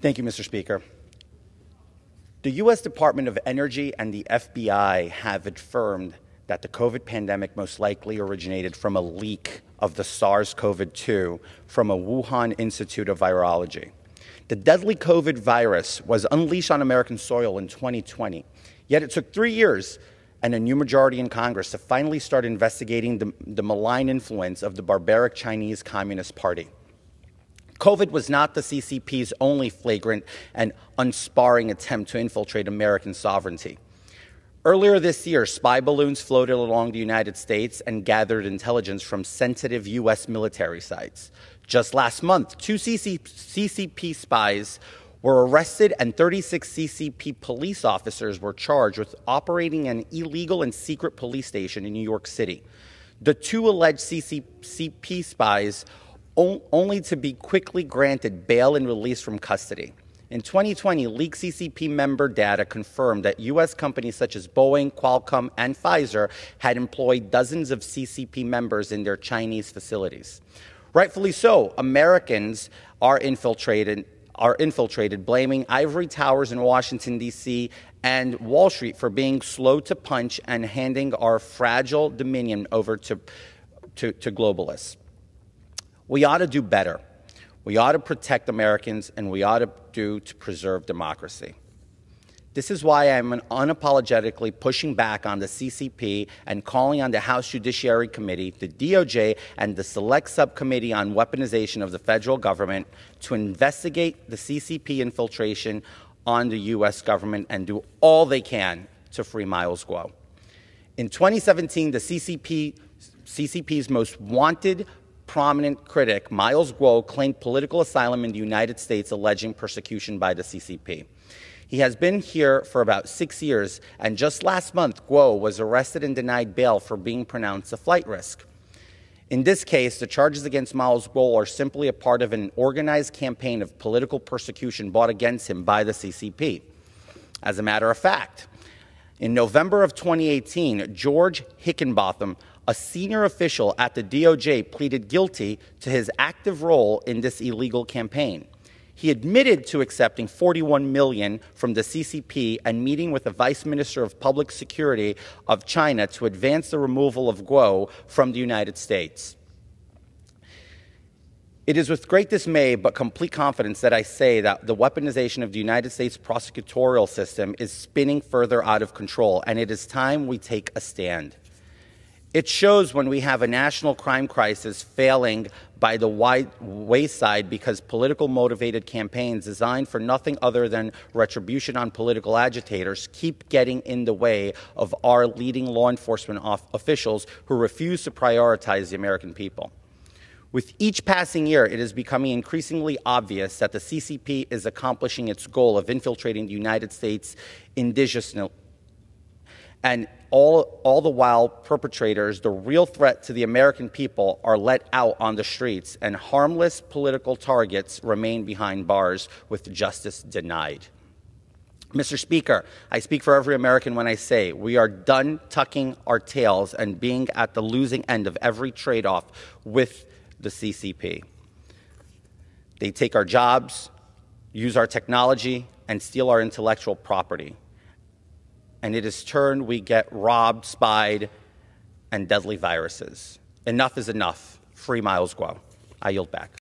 Thank you, Mr. Speaker. The U.S. Department of Energy and the FBI have affirmed that the COVID pandemic most likely originated from a leak of the SARS-CoV-2 from a Wuhan Institute of Virology. The deadly COVID virus was unleashed on American soil in 2020, yet it took 3 years and a new majority in Congress to finally start investigating the malign influence of the barbaric Chinese Communist Party. COVID was not the CCP's only flagrant and unsparing attempt to infiltrate American sovereignty. Earlier this year, spy balloons floated along the United States and gathered intelligence from sensitive U.S. military sites. Just last month, 2 CCP spies were arrested and 36 CCP police officers were charged with operating an illegal and secret police station in New York City. The 2 alleged CCP spies only to be quickly granted bail and release from custody. In 2020, leaked CCP member data confirmed that U.S. companies such as Boeing, Qualcomm, and Pfizer had employed dozens of CCP members in their Chinese facilities. Rightfully so, Americans are infiltrated, blaming ivory towers in Washington, D.C. and Wall Street for being slow to punch and handing our fragile dominion over to globalists. We ought to do better. We ought to protect Americans, and we ought to do to preserve democracy. This is why I'm unapologetically pushing back on the CCP and calling on the House Judiciary Committee, the DOJ, and the Select Subcommittee on Weaponization of the federal government to investigate the CCP infiltration on the U.S. government and do all they can to free Miles Guo. In 2017, the CCP's most wanted prominent critic, Miles Guo, claimed political asylum in the United States, alleging persecution by the CCP. He has been here for about 6 years, and just last month, Guo was arrested and denied bail for being pronounced a flight risk. In this case, the charges against Miles Guo are simply a part of an organized campaign of political persecution brought against him by the CCP. As a matter of fact, in November of 2018, George Hickenbotham, a senior official at the DOJ, pleaded guilty to his active role in this illegal campaign. He admitted to accepting $41 million from the CCP and meeting with the Vice Minister of Public Security of China to advance the removal of Guo from the United States. It is with great dismay but complete confidence that I say that the weaponization of the United States prosecutorial system is spinning further out of control, and it is time we take a stand. It shows when we have a national crime crisis failing by the wayside because political motivated campaigns designed for nothing other than retribution on political agitators keep getting in the way of our leading law enforcement officials who refuse to prioritize the American people. With each passing year, it is becoming increasingly obvious that the CCP is accomplishing its goal of infiltrating the United States indigenously, and all the while perpetrators, the real threat to the American people, are let out on the streets, and harmless political targets remain behind bars with justice denied. Mr. Speaker, I speak for every American when I say we are done tucking our tails and being at the losing end of every trade-off with the CCP. They take our jobs, use our technology, and steal our intellectual property. And it is turned we get robbed, spied, and deadly viruses. Enough is enough. Free Miles Guo. I yield back.